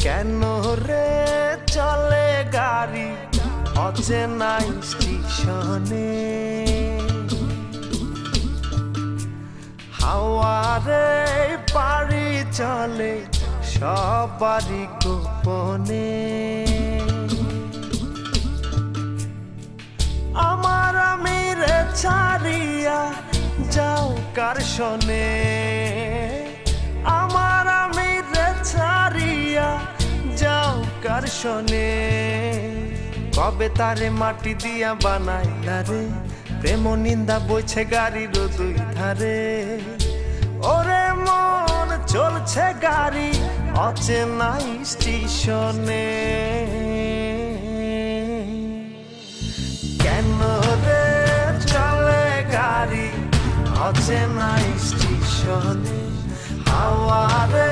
কেন রে চলে গাড়ি অচেনা স্টেশনে? হাওয়ারে পাড়ি চলে সবারই গোপনে। আমার আমিরে ছাড়িয়া যাও কার শোনে? আমার আমিরে ছাড়িয়া যাও কার শোনে? কবে তারে মাটি দিয়া বানাইলা রে? প্রেম নিন্দা বইছে গাড়ির দুই ধারে। ওরে মন চলছে গাড়ি অচেনা স্টেশনে। কেন রে চলে গাড়ি অচেনা স্টেশনে? হাওয়ারে